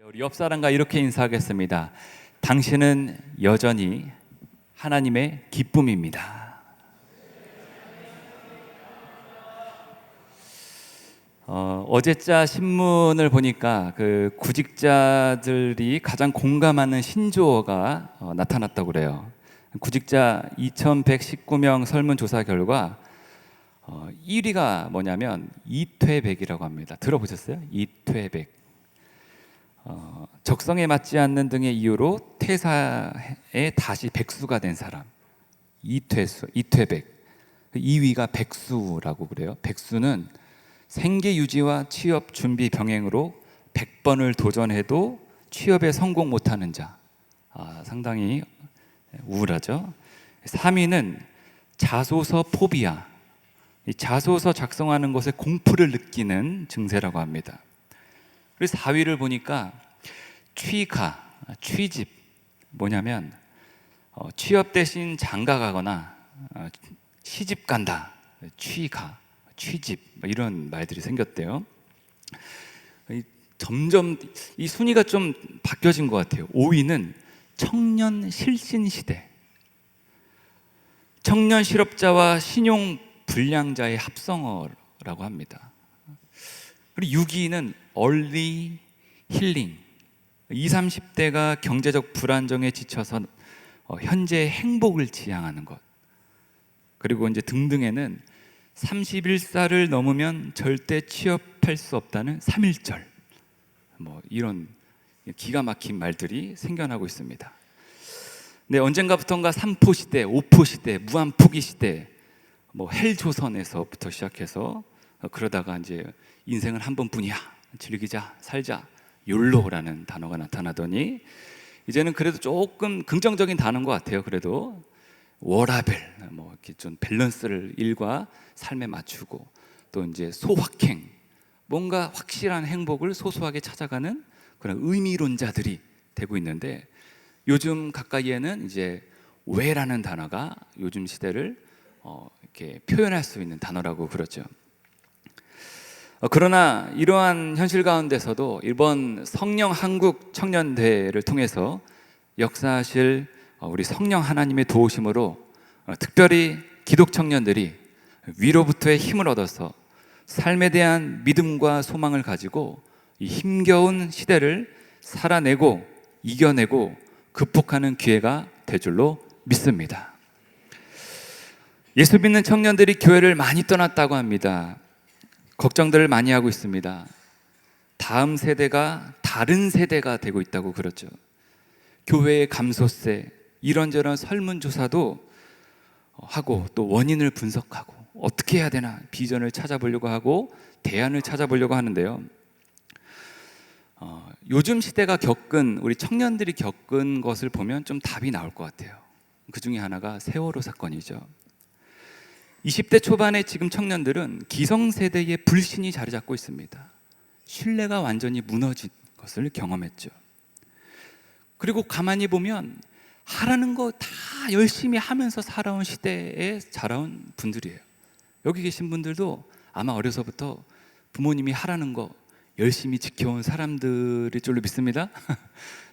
우리 옆 사람과 이렇게 인사하겠습니다. 당신은 여전히 하나님의 기쁨입니다. 어제자 신문을 보니까 그 구직자들이 가장 공감하는 신조어가 나타났다고 그래요. 구직자 2119명 설문조사 결과 1위가 뭐냐면 이퇴백이라고 합니다. 들어보셨어요? 이퇴백. 적성에 맞지 않는 등의 이유로 퇴사에 다시 백수가 된 사람, 이퇴백. 2위가 백수라고 그래요. 백수는 생계 유지와 취업 준비 병행으로 100번을 도전해도 취업에 성공 못하는 자. 상당히 우울하죠. 3위는 자소서 포비아. 이 자소서 작성하는 것에 공포를 느끼는 증세라고 합니다. 그래서 4위를 보니까 취집. 뭐냐면 취업 대신 장가 가거나 시집 간다. 취집 이런 말들이 생겼대요. 점점 이 순위가 좀 바뀌어진 것 같아요. 5위는 청년 실신 시대. 청년 실업자와 신용 불량자의 합성어라고 합니다. 그리고 6위는 얼리 힐링. 20, 30대가 경제적 불안정에 지쳐서 현재의 행복을 지향하는 것. 그리고 이제 등등에는 31살을 넘으면 절대 취업할 수 없다는 3.1절. 이런 기가 막힌 말들이 생겨나고 있습니다. 네, 언젠가부턴가 3포 시대, 5포 시대, 무한 포기 시대, 헬조선에서부터 시작해서 그러다가 이제 인생은 한 번뿐이야. 즐기자, 살자. 욜로라는 단어가 나타나더니 이제는 그래도 조금 긍정적인 단어인 것 같아요. 그래도 워라밸, 이렇게 좀 밸런스를 일과 삶에 맞추고 또 이제 소확행, 뭔가 확실한 행복을 소소하게 찾아가는 그런 의미론자들이 되고 있는데 요즘 가까이에는 이제 왜라는 단어가 요즘 시대를 이렇게 표현할 수 있는 단어라고 그러죠. 그러나 이러한 현실 가운데서도 이번 성령 한국 청년대회를 통해서 역사하실 우리 성령 하나님의 도우심으로 특별히 기독 청년들이 위로부터의 힘을 얻어서 삶에 대한 믿음과 소망을 가지고 이 힘겨운 시대를 살아내고 이겨내고 극복하는 기회가 될 줄로 믿습니다. 예수 믿는 청년들이 교회를 많이 떠났다고 합니다. 걱정들을 많이 하고 있습니다. 다음 세대가 다른 세대가 되고 있다고 그러죠. 교회의 감소세, 이런저런 설문조사도 하고 또 원인을 분석하고 어떻게 해야 되나 비전을 찾아보려고 하고 대안을 찾아보려고 하는데요. 요즘 시대가 겪은, 우리 청년들이 겪은 것을 보면 좀 답이 나올 것 같아요. 그 중에 하나가 세월호 사건이죠. 20대 초반의 지금 청년들은 기성세대의 불신이 자리 잡고 있습니다. 신뢰가 완전히 무너진 것을 경험했죠. 그리고 가만히 보면 하라는 거 다 열심히 하면서 살아온 시대에 자라온 분들이에요. 여기 계신 분들도 아마 어려서부터 부모님이 하라는 거 열심히 지켜온 사람들일 줄로 믿습니다.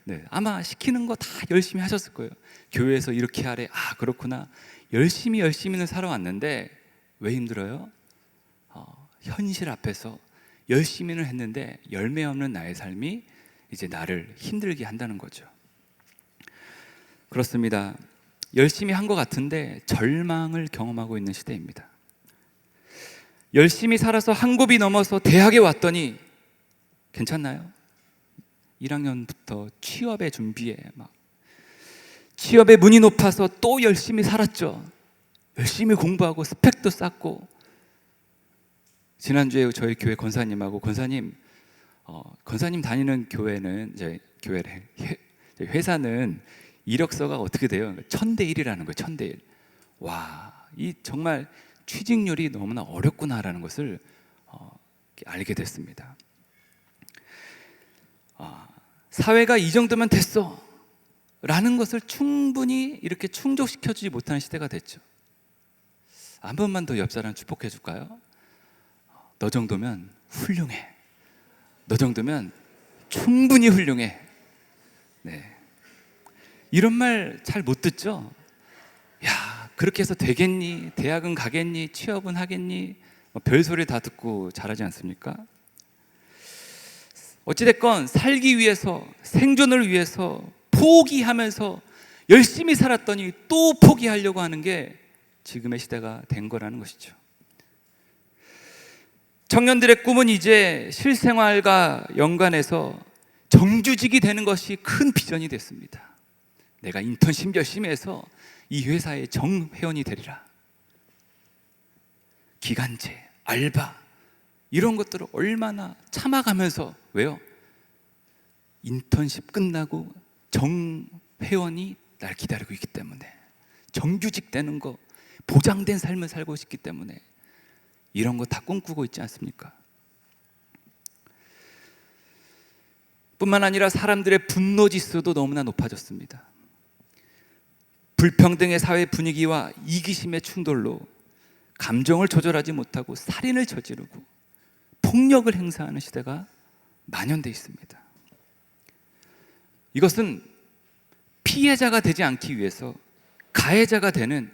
네, 아마 시키는 거 다 열심히 하셨을 거예요. 교회에서 이렇게 하래. 그렇구나. 열심히는 살아왔는데 왜 힘들어요? 현실 앞에서 열심히는 했는데 열매 없는 나의 삶이 이제 나를 힘들게 한다는 거죠. 그렇습니다. 열심히 한 것 같은데 절망을 경험하고 있는 시대입니다. 열심히 살아서 한 곱이 넘어서 대학에 왔더니 괜찮나요? 1학년부터 취업의 준비에 취업의 문이 높아서 또 열심히 살았죠. 열심히 공부하고 스펙도 쌓고. 지난주에 저희 교회 권사님하고 권사님 다니는 교회는 이제 회사는 이력서가 어떻게 돼요? 1000대1이라는 거예요. 1000대1. 와, 이 정말 취직률이 너무나 어렵구나라는 것을 알게 됐습니다. 사회가 이 정도면 됐어 라는 것을 충분히 이렇게 충족시켜주지 못하는 시대가 됐죠. 한 번만 더 옆 사람 축복해 줄까요? 너 정도면 훌륭해. 너 정도면 충분히 훌륭해. 네. 이런 말 잘 못 듣죠? 야, 그렇게 해서 되겠니? 대학은 가겠니? 취업은 하겠니? 별소리 다 듣고 잘하지 않습니까? 어찌됐건 살기 위해서, 생존을 위해서 포기하면서 열심히 살았더니 또 포기하려고 하는 게 지금의 시대가 된 거라는 것이죠. 청년들의 꿈은 이제 실생활과 연관해서 정규직이 되는 것이 큰 비전이 됐습니다. 내가 인턴십 열심히 해서 이 회사의 정회원이 되리라. 기간제, 알바 이런 것들을 얼마나 참아가면서, 왜요? 인턴십 끝나고 정회원이 날 기다리고 있기 때문에, 정규직 되는 거, 보장된 삶을 살고 싶기 때문에 이런 거 다 꿈꾸고 있지 않습니까? 뿐만 아니라 사람들의 분노 지수도 너무나 높아졌습니다. 불평등의 사회 분위기와 이기심의 충돌로 감정을 조절하지 못하고 살인을 저지르고 폭력을 행사하는 시대가 만연돼 있습니다. 이것은 피해자가 되지 않기 위해서 가해자가 되는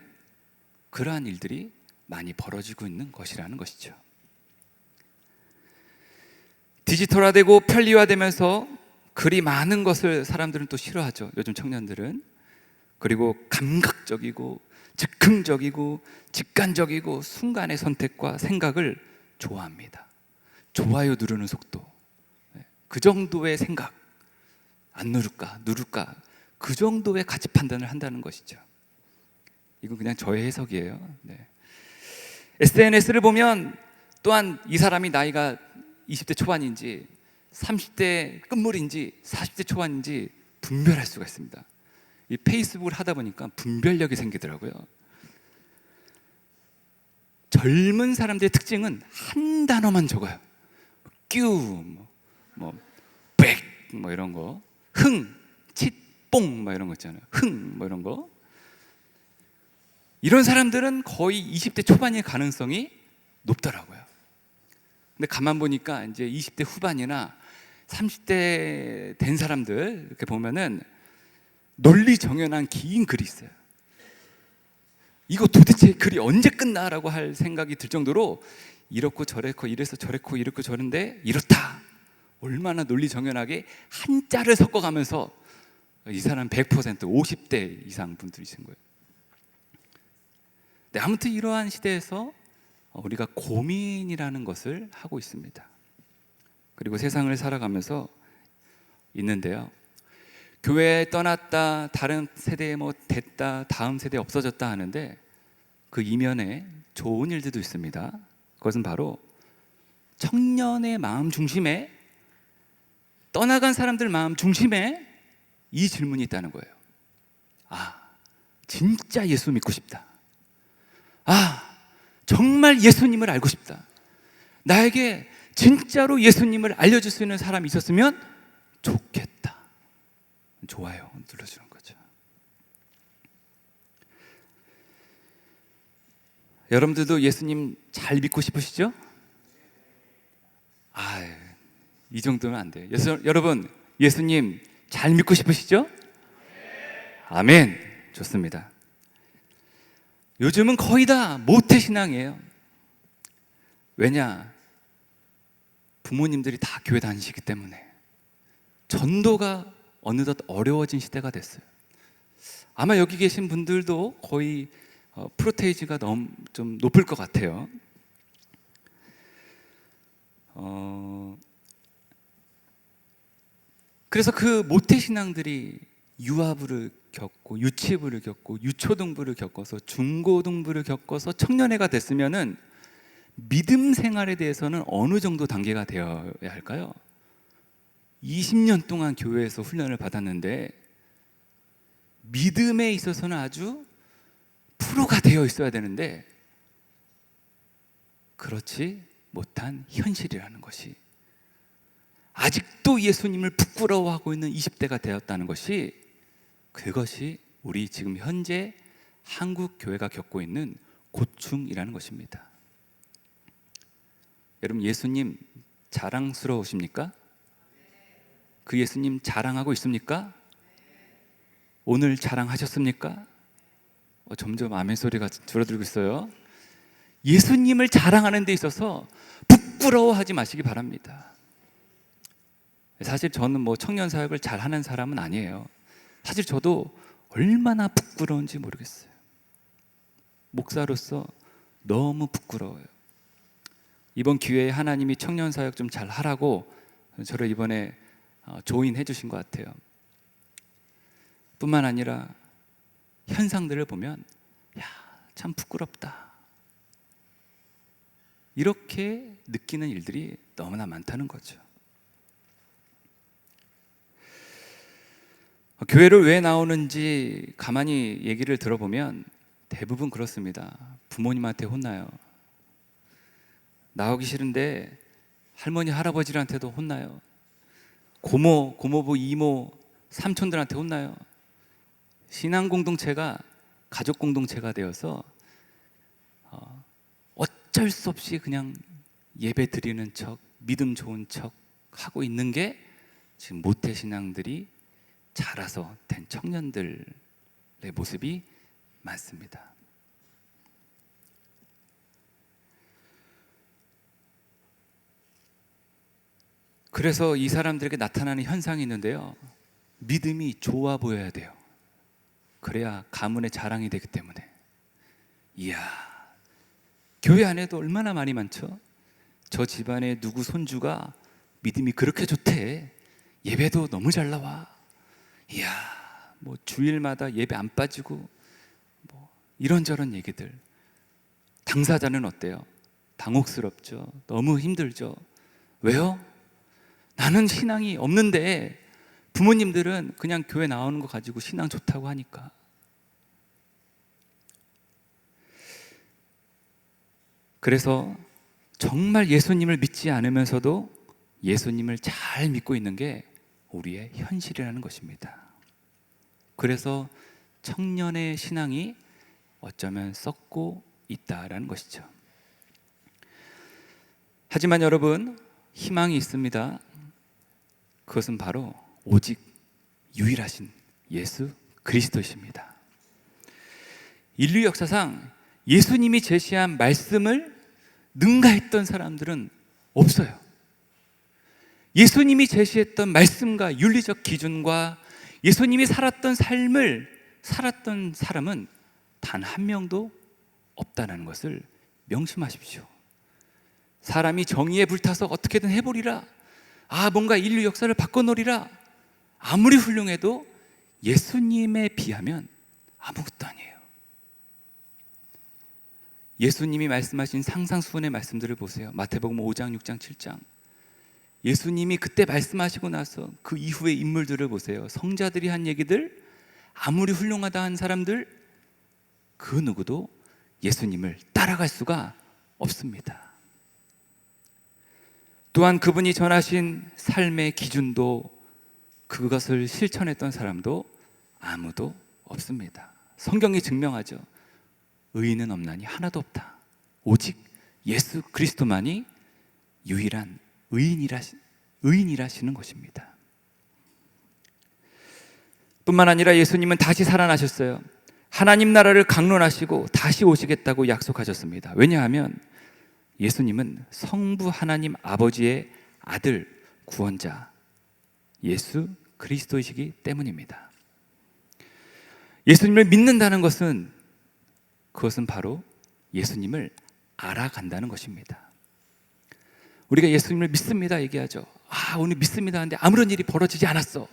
그러한 일들이 많이 벌어지고 있는 것이라는 것이죠. 디지털화되고 편리화되면서 그리 많은 것을 사람들은 또 싫어하죠. 요즘 청년들은. 그리고 감각적이고 즉흥적이고 직관적이고 순간의 선택과 생각을 좋아합니다. 좋아요 누르는 속도, 그 정도의 생각, 안 누를까 누를까, 그 정도의 가치 판단을 한다는 것이죠. 이건 그냥 저의 해석이에요. 네. SNS를 보면 또한 이 사람이 나이가 20대 초반인지 30대 끝물인지 40대 초반인지 분별할 수가 있습니다. 이 페이스북을 하다 보니까 분별력이 생기더라고요. 젊은 사람들의 특징은 한 단어만 적어요. 끼우, 백, 이런 거, 흥, 칫, 뽕, 이런 거 있잖아요. 흥, 이런 거. 이런 사람들은 거의 20대 초반일 가능성이 높더라고요. 근데 가만 보니까 이제 20대 후반이나 30대 된 사람들 이렇게 보면은 논리 정연한 긴 글이 있어요. 이거 도대체 글이 언제 끝나라고 할 생각이 들 정도로 이렇고 저랬고 이래서 저랬고 이렇고 저런데 이렇다. 얼마나 논리 정연하게 한자를 섞어가면서 이 사람 100% 50대 이상 분들이신 거예요. 네, 아무튼 이러한 시대에서 우리가 고민이라는 것을 하고 있습니다. 그리고 세상을 살아가면서 있는데요. 교회에 떠났다, 다른 세대에 됐다, 다음 세대에 없어졌다 하는데 그 이면에 좋은 일들도 있습니다. 그것은 바로 청년의 마음 중심에, 떠나간 사람들 마음 중심에 이 질문이 있다는 거예요. 아, 진짜 예수 믿고 싶다. 아, 정말 예수님을 알고 싶다. 나에게 진짜로 예수님을 알려줄 수 있는 사람이 있었으면 좋겠다. 좋아요 눌러주는 거죠. 여러분들도 예수님 잘 믿고 싶으시죠? 이 정도면 안 돼요. 여러분 예수님 잘 믿고 싶으시죠? 아멘. 좋습니다. 요즘은 거의 다 모태신앙이에요. 왜냐? 부모님들이 다 교회 다니시기 때문에 전도가 어느덧 어려워진 시대가 됐어요. 아마 여기 계신 분들도 거의 프로테이지가 좀 높을 것 같아요. 그래서 그 모태신앙들이 유아부를 겪고 유치부를 겪고 유초등부를 겪어서 중고등부를 겪어서 청년회가 됐으면은 믿음 생활에 대해서는 어느 정도 단계가 되어야 할까요? 20년 동안 교회에서 훈련을 받았는데 믿음에 있어서는 아주 프로가 되어 있어야 되는데 그렇지 못한 현실이라는 것이, 아직도 예수님을 부끄러워하고 있는 20대가 되었다는 것이, 그것이 우리 지금 현재 한국 교회가 겪고 있는 고충이라는 것입니다. 여러분 예수님 자랑스러우십니까? 그 예수님 자랑하고 있습니까? 오늘 자랑하셨습니까? 점점 아멘 소리가 줄어들고 있어요. 예수님을 자랑하는 데 있어서 부끄러워하지 마시기 바랍니다. 사실 저는 청년 사역을 잘하는 사람은 아니에요. 사실 저도 얼마나 부끄러운지 모르겠어요. 목사로서 너무 부끄러워요. 이번 기회에 하나님이 청년 사역 좀 잘 하라고 저를 이번에 조인해 주신 것 같아요. 뿐만 아니라 현상들을 보면 참 부끄럽다, 이렇게 느끼는 일들이 너무나 많다는 거죠. 교회를 왜 나오는지 가만히 얘기를 들어보면 대부분 그렇습니다. 부모님한테 혼나요. 나오기 싫은데 할머니 할아버지한테도 혼나요. 고모, 고모부, 이모, 삼촌들한테 혼나요. 신앙 공동체가 가족 공동체가 되어서 어쩔 수 없이 그냥 예배 드리는 척, 믿음 좋은 척 하고 있는 게 지금 모태신앙들이 자라서 된 청년들의 모습이 많습니다. 그래서 이 사람들에게 나타나는 현상이 있는데요, 믿음이 좋아 보여야 돼요. 그래야 가문의 자랑이 되기 때문에. 이야, 교회 안에도 얼마나 많이 많죠? 저 집안의 누구 손주가 믿음이 그렇게 좋대, 예배도 너무 잘 나와, 이야, 주일마다 예배 안 빠지고, 이런저런 얘기들. 당사자는 어때요? 당혹스럽죠. 너무 힘들죠. 왜요? 나는 신앙이 없는데 부모님들은 그냥 교회 나오는 거 가지고 신앙 좋다고 하니까. 그래서 정말 예수님을 믿지 않으면서도 예수님을 잘 믿고 있는 게 우리의 현실이라는 것입니다. 그래서 청년의 신앙이 어쩌면 썩고 있다라는 것이죠. 하지만 여러분, 희망이 있습니다. 그것은 바로 오직 유일하신 예수 그리스도이십니다. 인류 역사상 예수님이 제시한 말씀을 능가했던 사람들은 없어요. 예수님이 제시했던 말씀과 윤리적 기준과 예수님이 살았던 삶을 살았던 사람은 단 한 명도 없다는 것을 명심하십시오. 사람이 정의에 불타서 어떻게든 해보리라, 뭔가 인류 역사를 바꿔놓으리라, 아무리 훌륭해도 예수님에 비하면 아무것도 아니에요. 예수님이 말씀하신 상상수훈의 말씀들을 보세요. 마태복음 5장, 6장, 7장. 예수님이 그때 말씀하시고 나서 그 이후의 인물들을 보세요. 성자들이 한 얘기들, 아무리 훌륭하다 한 사람들, 그 누구도 예수님을 따라갈 수가 없습니다. 또한 그분이 전하신 삶의 기준도, 그것을 실천했던 사람도 아무도 없습니다. 성경이 증명하죠. 의인은 없나니 하나도 없다. 오직 예수 그리스도만이 유일한 의인이라시는 것입니다. 뿐만 아니라 예수님은 다시 살아나셨어요. 하나님 나라를 강론하시고 다시 오시겠다고 약속하셨습니다. 왜냐하면 예수님은 성부 하나님 아버지의 아들, 구원자 예수 그리스도이시기 때문입니다. 예수님을 믿는다는 것은, 그것은 바로 예수님을 알아간다는 것입니다. 우리가 예수님을 믿습니다 얘기하죠. 오늘 믿습니다 하는데 아무런 일이 벌어지지 않았어,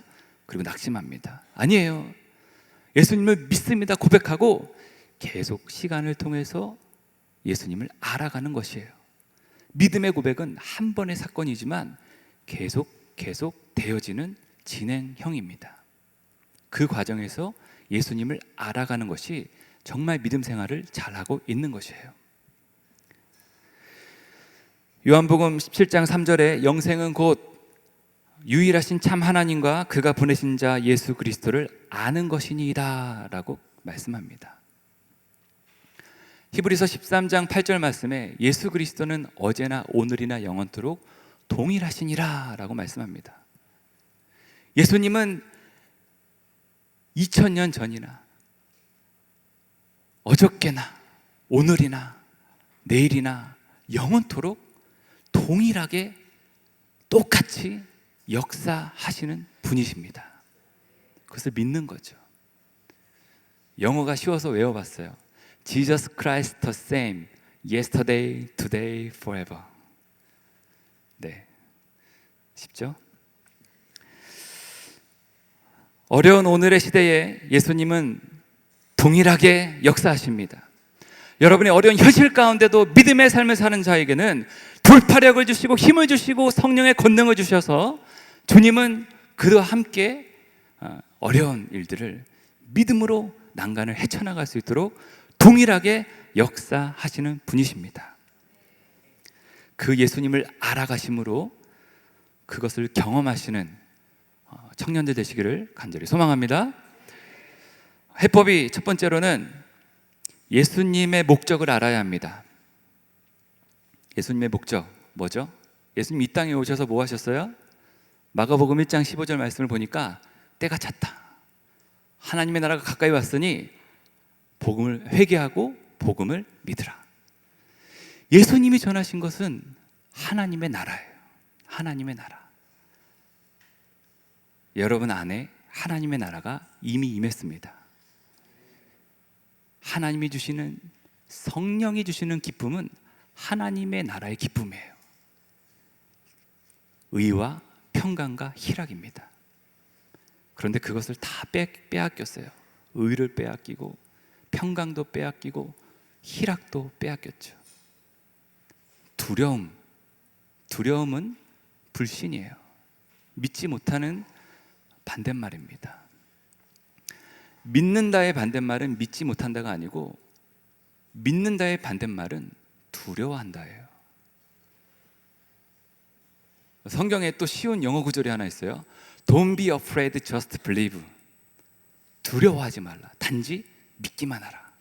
그리고 낙심합니다. 아니에요. 예수님을 믿습니다 고백하고 계속 시간을 통해서 예수님을 알아가는 것이에요. 믿음의 고백은 한 번의 사건이지만 계속 되어지는 진행형입니다. 그 과정에서 예수님을 알아가는 것이 정말 믿음 생활을 잘하고 있는 것이에요. 요한복음 17장 3절에 영생은 곧 유일하신 참 하나님과 그가 보내신 자 예수 그리스도를 아는 것이니이다 라고 말씀합니다. 히브리서 13장 8절 말씀에 예수 그리스도는 어제나 오늘이나 영원토록 동일하시니라 라고 말씀합니다. 예수님은 2000년 전이나 어저께나 오늘이나 내일이나 영원토록 동일하게 똑같이 역사하시는 분이십니다. 그것을 믿는 거죠. 영어가 쉬워서 외워봤어요. Jesus Christ the same, yesterday, today, forever. 네, 쉽죠? 어려운 오늘의 시대에 예수님은 동일하게 역사하십니다. 여러분의 어려운 현실 가운데도 믿음의 삶을 사는 자에게는 돌파력을 주시고 힘을 주시고 성령의 권능을 주셔서 주님은 그와 함께 어려운 일들을 믿음으로 난간을 헤쳐나갈 수 있도록 동일하게 역사하시는 분이십니다. 그 예수님을 알아가심으로 그것을 경험하시는 청년들 되시기를 간절히 소망합니다. 해법이 첫 번째로는 예수님의 목적을 알아야 합니다. 예수님의 목적 뭐죠? 예수님 이 땅에 오셔서 뭐 하셨어요? 마가복음 1장 15절 말씀을 보니까 때가 찼다, 하나님의 나라가 가까이 왔으니 복음을 회개하고 복음을 믿으라. 예수님이 전하신 것은 하나님의 나라예요. 하나님의 나라. 여러분 안에 하나님의 나라가 이미 임했습니다. 하나님이 주시는, 성령이 주시는 기쁨은 하나님의 나라의 기쁨이에요. 의와 평강과 희락입니다. 그런데 그것을 다 빼앗겼어요. 의를 빼앗기고 평강도 빼앗기고 희락도 빼앗겼죠. 두려움은 불신이에요. 믿지 못하는 반대말입니다. 믿는다의 반대말은 믿지 못한다가 아니고, 믿는다의 반대말은 두려워한다예요. 성경에 또 쉬운 영어 구절이 하나 있어요. Don't be afraid, just believe. 두려워하지 말라, 단지 믿기만 하라.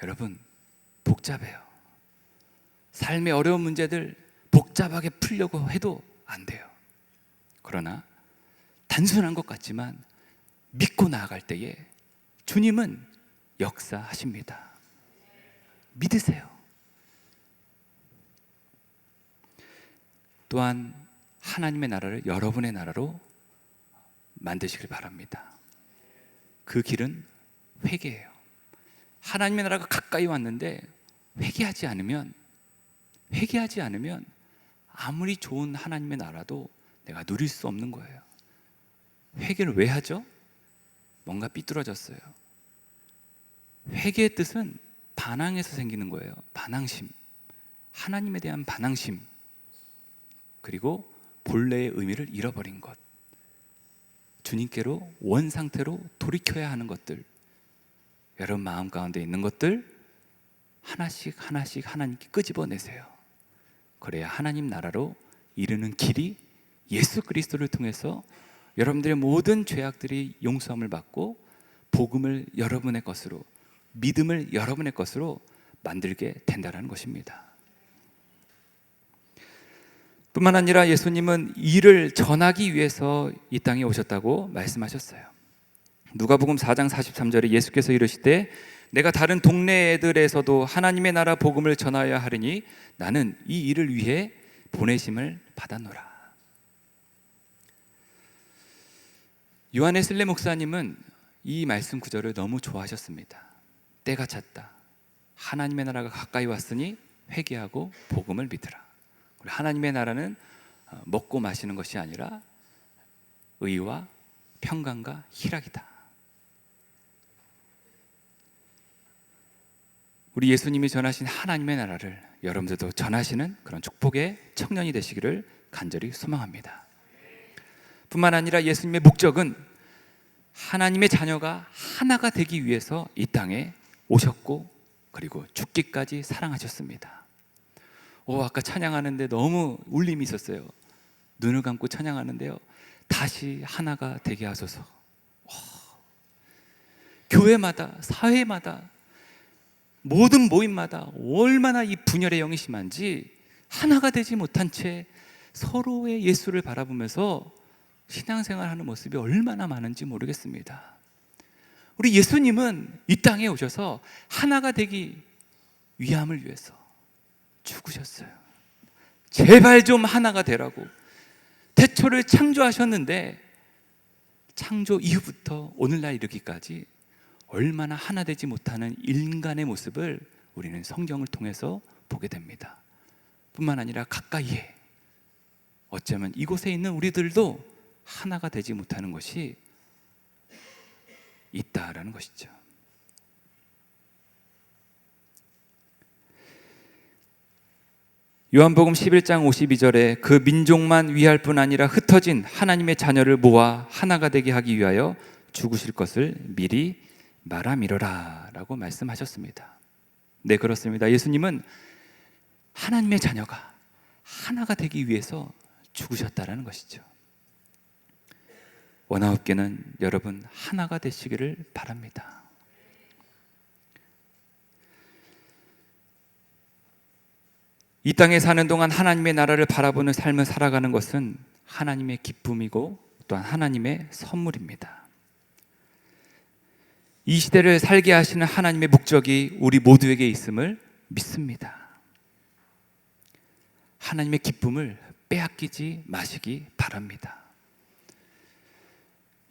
여러분, 복잡해요. 삶의 어려운 문제들 복잡하게 풀려고 해도 안 돼요. 그러나 단순한 것 같지만 믿고 나아갈 때에 주님은 역사하십니다. 믿으세요. 또한 하나님의 나라를 여러분의 나라로 만드시길 바랍니다. 그 길은 회개예요. 하나님의 나라가 가까이 왔는데 회개하지 않으면 아무리 좋은 하나님의 나라도 내가 누릴 수 없는 거예요. 회개를 왜 하죠? 뭔가 삐뚤어졌어요. 회개의 뜻은 반항에서 생기는 거예요. 반항심, 하나님에 대한 반항심, 그리고 본래의 의미를 잃어버린 것, 주님께로 원상태로 돌이켜야 하는 것들, 여러분 마음 가운데 있는 것들 하나씩 하나님께 끄집어내세요. 그래야 하나님 나라로 이르는 길이 예수 그리스도를 통해서 여러분들의 모든 죄악들이 용서함을 받고 복음을 여러분의 것으로, 믿음을 여러분의 것으로 만들게 된다는 것입니다. 뿐만 아니라 예수님은 이를 전하기 위해서 이 땅에 오셨다고 말씀하셨어요. 누가복음 4장 43절에 예수께서 이르시되 내가 다른 동네 애들에서도 하나님의 나라 복음을 전하여야 하리니 나는 이 일을 위해 보내심을 받았노라. 요한의 슬레 목사님은 이 말씀 구절을 너무 좋아하셨습니다. 때가 찼다, 하나님의 나라가 가까이 왔으니 회개하고 복음을 믿으라. 하나님의 나라는 먹고 마시는 것이 아니라 의와 평강과 희락이다. 우리 예수님이 전하신 하나님의 나라를 여러분들도 전하시는 그런 축복의 청년이 되시기를 간절히 소망합니다. 뿐만 아니라 예수님의 목적은 하나님의 자녀가 하나가 되기 위해서 이 땅에 오셨고, 그리고 죽기까지 사랑하셨습니다. 아까 찬양하는데 너무 울림이 있었어요. 눈을 감고 찬양하는데요, 다시 하나가 되게 하소서. 교회마다, 사회마다, 모든 모임마다 얼마나 이 분열의 영이 심한지 하나가 되지 못한 채 서로의 예수를 바라보면서 신앙생활하는 모습이 얼마나 많은지 모르겠습니다. 우리 예수님은 이 땅에 오셔서 하나가 되기 위함을 위해서 죽으셨어요. 제발 좀 하나가 되라고. 태초를 창조하셨는데 창조 이후부터 오늘날 이르기까지 얼마나 하나 되지 못하는 인간의 모습을 우리는 성경을 통해서 보게 됩니다. 뿐만 아니라 가까이에, 어쩌면 이곳에 있는 우리들도 하나가 되지 못하는 것이 있다라는 것이죠. 요한복음 11장 52절에 그 민족만 위할 뿐 아니라 흩어진 하나님의 자녀를 모아 하나가 되게 하기 위하여 죽으실 것을 미리 말하미러라 라고 말씀하셨습니다. 네, 그렇습니다. 예수님은 하나님의 자녀가 하나가 되기 위해서 죽으셨다라는 것이죠. 원아웃교는 여러분 하나가 되시기를 바랍니다. 이 땅에 사는 동안 하나님의 나라를 바라보는 삶을 살아가는 것은 하나님의 기쁨이고 또한 하나님의 선물입니다. 이 시대를 살게 하시는 하나님의 목적이 우리 모두에게 있음을 믿습니다. 하나님의 기쁨을 빼앗기지 마시기 바랍니다.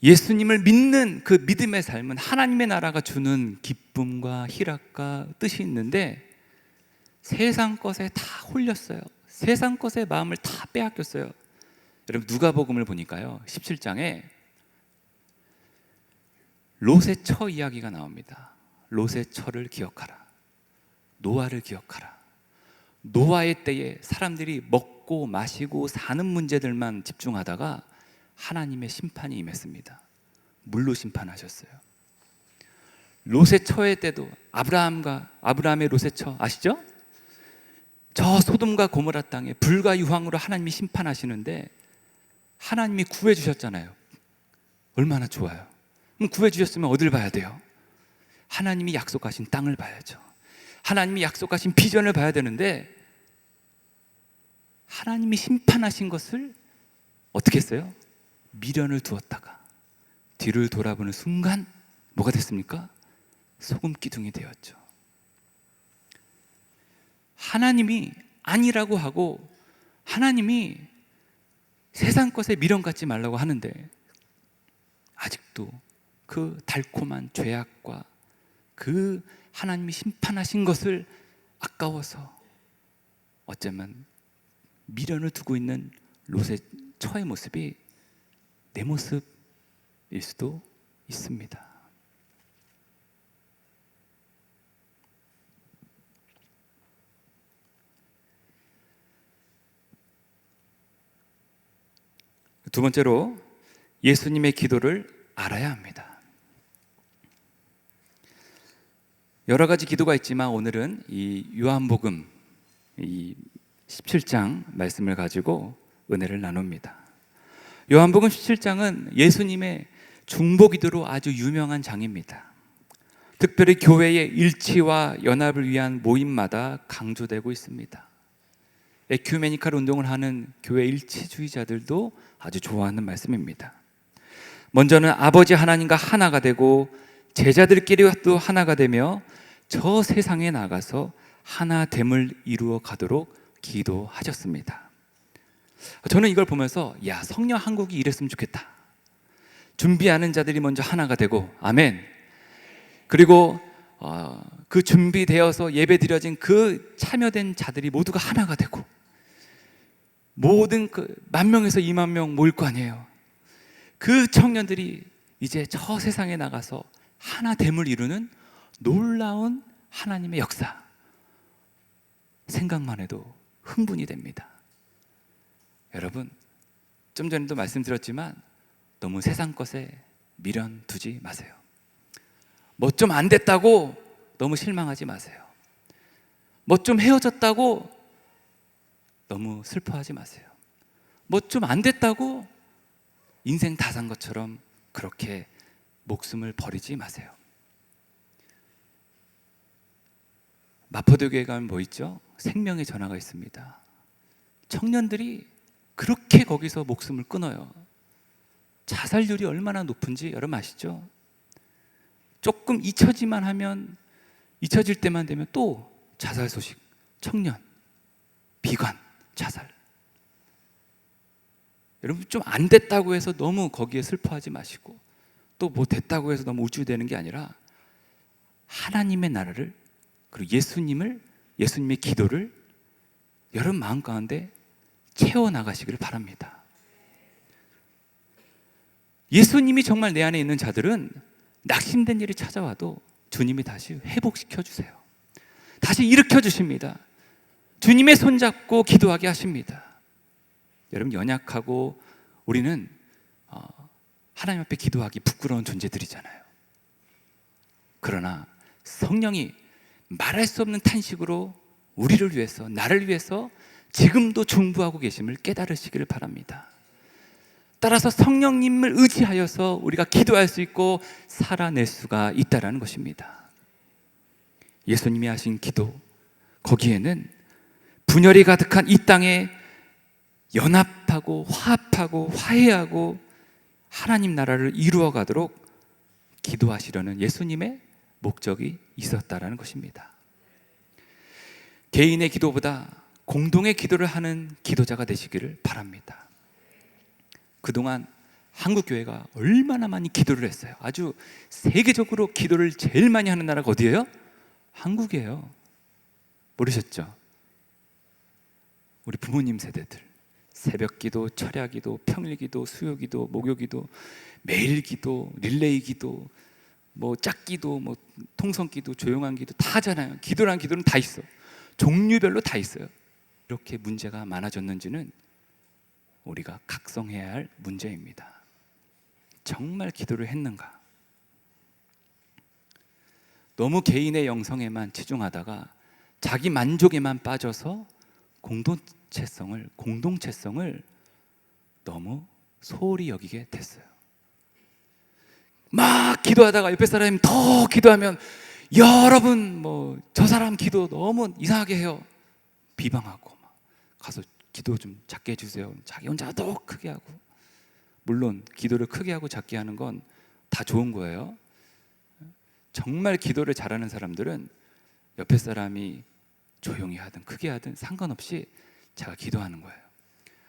예수님을 믿는 그 믿음의 삶은 하나님의 나라가 주는 기쁨과 희락과 뜻이 있는데 세상 것에 다 홀렸어요. 세상 것에 마음을 다 빼앗겼어요. 여러분 누가복음을 보니까요 17장에 롯의 처 이야기가 나옵니다. 롯의 처를 기억하라. 노아를 기억하라. 노아의 때에 사람들이 먹고 마시고 사는 문제들만 집중하다가 하나님의 심판이 임했습니다. 물로 심판하셨어요. 롯의 처의 때도 아브라함의 롯의 처 아시죠? 저 소돔과 고모라 땅에 불과 유황으로 하나님이 심판하시는데 하나님이 구해주셨잖아요. 얼마나 좋아요. 그럼 구해주셨으면 어딜 봐야 돼요? 하나님이 약속하신 땅을 봐야죠. 하나님이 약속하신 비전을 봐야 되는데 하나님이 심판하신 것을 어떻게 했어요? 미련을 두었다가 뒤를 돌아보는 순간 뭐가 됐습니까? 소금 기둥이 되었죠. 하나님이 아니라고 하고 하나님이 세상 것에 미련 갖지 말라고 하는데 아직도 그 달콤한 죄악과 그 하나님이 심판하신 것을 아까워서 어쩌면 미련을 두고 있는 롯의 처의 모습이 내 모습일 수도 있습니다. 두 번째로 예수님의 기도를 알아야 합니다. 여러 가지 기도가 있지만 오늘은 이 요한복음 이 17장 말씀을 가지고 은혜를 나눕니다. 요한복음 17장은 예수님의 중보기도로 아주 유명한 장입니다. 특별히 교회의 일치와 연합을 위한 모임마다 강조되고 있습니다. 에큐메니칼 운동을 하는 교회 일치주의자들도 아주 좋아하는 말씀입니다. 먼저는 아버지 하나님과 하나가 되고 제자들끼리도 하나가 되며 저 세상에 나가서 하나됨을 이루어 가도록 기도하셨습니다. 저는 이걸 보면서 야, 성령 한국이 이랬으면 좋겠다. 준비하는 자들이 먼저 하나가 되고 아멘. 그리고 그 준비되어서 예배 드려진 그 참여된 자들이 모두가 하나가 되고 모든 그 10,000명에서 20,000명 모일 거 아니에요. 그 청년들이 이제 저 세상에 나가서 하나됨을 이루는 놀라운 하나님의 역사 생각만 해도 흥분이 됩니다. 여러분 좀 전에도 말씀드렸지만 너무 세상 것에 미련 두지 마세요. 뭐 좀 안 됐다고 너무 실망하지 마세요. 뭐 좀 헤어졌다고 너무 슬퍼하지 마세요. 뭐 좀 안 됐다고 인생 다 산 것처럼 그렇게 목숨을 버리지 마세요. 마포대교회 가면 뭐 있죠? 생명의 전화가 있습니다. 청년들이 그렇게 거기서 목숨을 끊어요. 자살률이 얼마나 높은지 여러분 아시죠? 조금 잊혀질 때만 되면 또 자살 소식, 청년, 비관, 자살. 여러분 좀 안 됐다고 해서 너무 거기에 슬퍼하지 마시고, 또 뭐 됐다고 해서 너무 우쭐대는 게 아니라 하나님의 나라를, 그리고 예수님의 기도를 여러분 마음 가운데 채워나가시기를 바랍니다. 예수님이 정말 내 안에 있는 자들은 낙심된 일이 찾아와도 주님이 다시 회복시켜 주세요. 다시 일으켜 주십니다. 주님의 손잡고 기도하게 하십니다. 여러분 연약하고 우리는 하나님 앞에 기도하기 부끄러운 존재들이잖아요. 그러나 성령이 말할 수 없는 탄식으로 우리를 위해서, 나를 위해서 지금도 중보하고 계심을 깨달으시기를 바랍니다. 따라서 성령님을 의지하여서 우리가 기도할 수 있고 살아낼 수가 있다는 것입니다. 예수님이 하신 기도, 거기에는 분열이 가득한 이 땅에 연합하고 화합하고 화해하고 하나님 나라를 이루어 가도록 기도하시려는 예수님의 목적이 있었다라는 것입니다. 개인의 기도보다 공동의 기도를 하는 기도자가 되시기를 바랍니다. 그동안 한국 교회가 얼마나 많이 기도를 했어요. 아주 세계적으로 기도를 제일 많이 하는 나라가 어디예요? 한국이에요. 모르셨죠? 우리 부모님 세대들 새벽 기도, 철야 기도, 평일 기도, 수요 기도, 목요 기도, 매일 기도, 릴레이 기도, 뭐 짝기도, 뭐 통성 기도, 조용한 기도 다 하잖아요. 기도란 기도는 다 있어. 종류별로 다 있어요. 이렇게 문제가 많아졌는지는 우리가 각성해야 할 문제입니다. 정말 기도를 했는가? 너무 개인의 영성에만 치중하다가 자기 만족에만 빠져서 공동체성을 너무 소홀히 여기게 됐어요. 막 기도하다가 옆에 사람이 더 기도하면 여러분 뭐 저 사람 기도 너무 이상하게 해요. 비방하고 막 가서 기도 좀 작게 해주세요. 자기 혼자 더 크게 하고. 물론 기도를 크게 하고 작게 하는 건 다 좋은 거예요. 정말 기도를 잘하는 사람들은 옆에 사람이 조용히 하든 크게 하든 상관없이 제가 기도하는 거예요.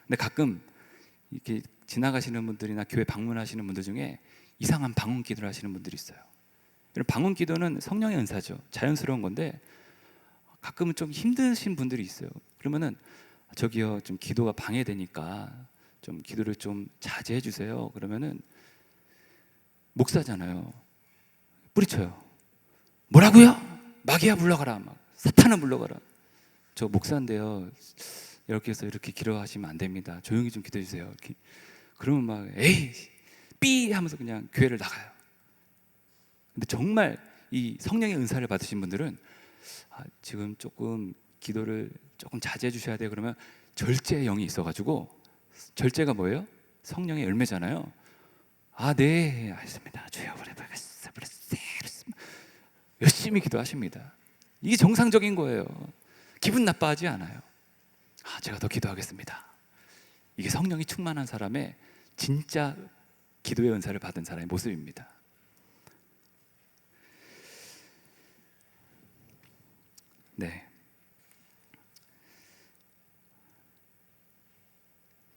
근데 가끔 이렇게 지나가시는 분들이나 교회 방문하시는 분들 중에 이상한 방언 기도를 하시는 분들이 있어요. 방언 기도는 성령의 은사죠. 자연스러운 건데 가끔은 좀 힘드신 분들이 있어요. 그러면은 저기요 좀 기도가 방해되니까 좀 기도를 좀 자제해 주세요. 그러면은 목사잖아요. 뿌리쳐요. 뭐라고요? 마귀야 물러가라. 막 사탄을 물러가라. 저 목사인데요. 이렇게 해서 이렇게 기도하시면 안 됩니다. 조용히 좀 기도해 주세요. 이렇게. 그러면 막 에이 삐 하면서 그냥 교회를 나가요. 근데 정말 이 성령의 은사를 받으신 분들은 지금 조금 기도를 조금 자제해 주셔야 돼요. 그러면 절제의 영이 있어가지고, 절제가 뭐예요? 성령의 열매잖아요. 네 알겠습니다. 주여 열심히 기도하십니다. 이게 정상적인 거예요. 기분 나빠하지 않아요. 제가 더 기도하겠습니다. 이게 성령이 충만한 사람의 진짜 기도의 은사를 받은 사람의 모습입니다. 네.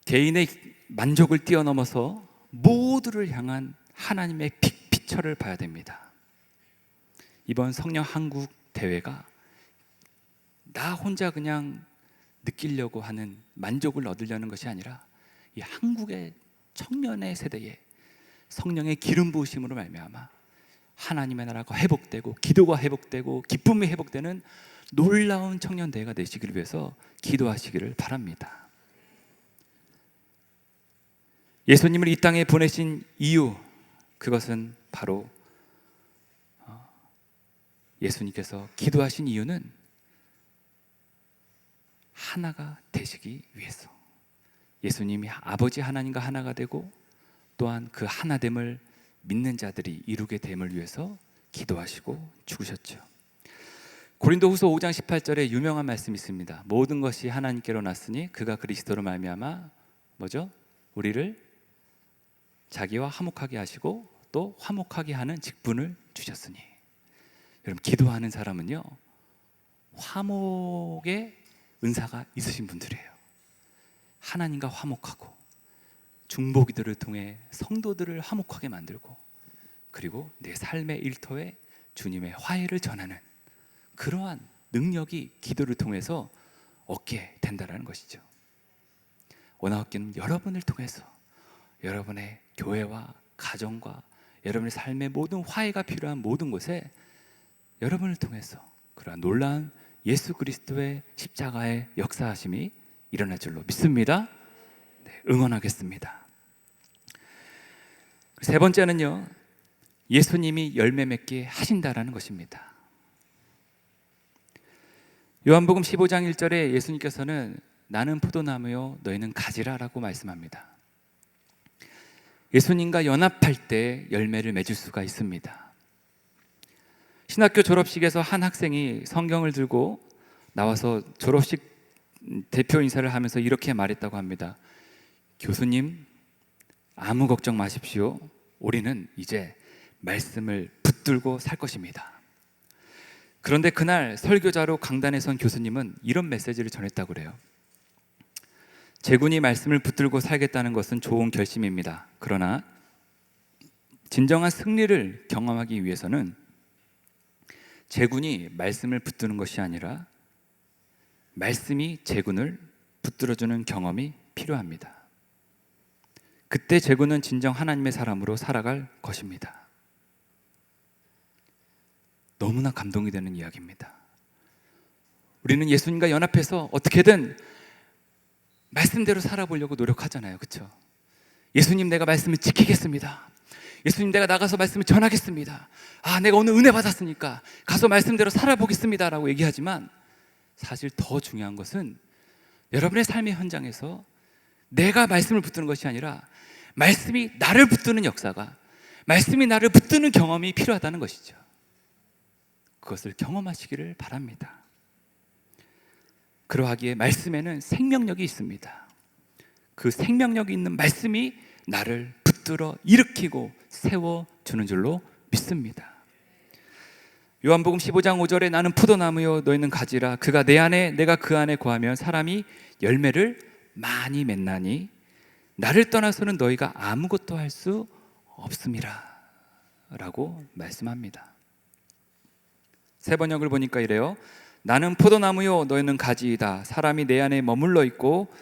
개인의 만족을 뛰어넘어서 모두를 향한 하나님의 빅피처를 봐야 됩니다. 이번 성령 한국 대회가 나 혼자 그냥 느끼려고 하는 만족을 얻으려는 것이 아니라 이 한국의 청년의 세대에 성령의 기름 부으심으로 말미암아 하나님의 나라가 회복되고 기도가 회복되고 기쁨이 회복되는 놀라운 청년 대회가 되시기를 위해서 기도하시기를 바랍니다. 예수님을 이 땅에 보내신 이유, 그것은 바로 예수님께서 기도하신 이유는 하나가 되시기 위해서, 예수님이 아버지 하나님과 하나가 되고 또한 그 하나됨을 믿는 자들이 이루게 됨을 위해서 기도하시고 죽으셨죠. 고린도후서 5장 18절에 유명한 말씀이 있습니다. 모든 것이 하나님께로 났으니 그가 그리스도로 말미암아 뭐죠? 우리를 자기와 화목하게 하시고 또 화목하게 하는 직분을 주셨으니. 여러분, 기도하는 사람은요, 화목의 은사가 있으신 분들이에요. 하나님과 화목하고 중보기도를 통해 성도들을 화목하게 만들고, 그리고 내 삶의 일터에 주님의 화해를 전하는 그러한 능력이 기도를 통해서 얻게 된다는 것이죠. 원화학교는 여러분을 통해서 여러분의 교회와 가정과 여러분의 삶의 모든 화해가 필요한 모든 곳에 여러분을 통해서 그러한 놀라운 예수 그리스도의 십자가의 역사하심이 일어날 줄로 믿습니다. 네, 응원하겠습니다. 세 번째는요, 예수님이 열매 맺게 하신다라는 것입니다. 요한복음 15장 1절에 예수님께서는 나는 포도나무요 너희는 가지라 라고 말씀합니다. 예수님과 연합할 때 열매를 맺을 수가 있습니다. 신학교 졸업식에서 한 학생이 성경을 들고 나와서 졸업식 대표 인사를 하면서 이렇게 말했다고 합니다. 교수님, 아무 걱정 마십시오. 우리는 이제 말씀을 붙들고 살 것입니다. 그런데 그날 설교자로 강단에 선 교수님은 이런 메시지를 전했다고 그래요. 제군이 말씀을 붙들고 살겠다는 것은 좋은 결심입니다. 그러나 진정한 승리를 경험하기 위해서는 제군이 말씀을 붙드는 것이 아니라 말씀이 제군을 붙들어주는 경험이 필요합니다. 그때 제군은 진정 하나님의 사람으로 살아갈 것입니다. 너무나 감동이 되는 이야기입니다. 우리는 예수님과 연합해서 어떻게든 말씀대로 살아보려고 노력하잖아요. 그렇죠? 예수님, 내가 말씀을 지키겠습니다. 예수님, 내가 나가서 말씀을 전하겠습니다. 내가 오늘 은혜 받았으니까 가서 말씀대로 살아보겠습니다 라고 얘기하지만, 사실 더 중요한 것은 여러분의 삶의 현장에서 내가 말씀을 붙드는 것이 아니라 말씀이 나를 붙드는 역사가, 말씀이 나를 붙드는 경험이 필요하다는 것이죠. 그것을 경험하시기를 바랍니다. 그러하기에 말씀에는 생명력이 있습니다. 그 생명력이 있는 말씀이 나를 붙들어 일으키고 세워주는 줄로 믿습니다. 요한복음 15장 5절에 나는 포도나무요 너희는 가지라. 그가 내 안에 내가 그 안에 거하면 사람이 열매를 많이 맺나니 나를 떠나서는 너희가 아무것도 할 수 없음이라 라고 말씀합니다. 새 번역을 보니까 이래요. 나는 포도나무요 너희는 가지이다. 사람이 내 안에 머물러 있고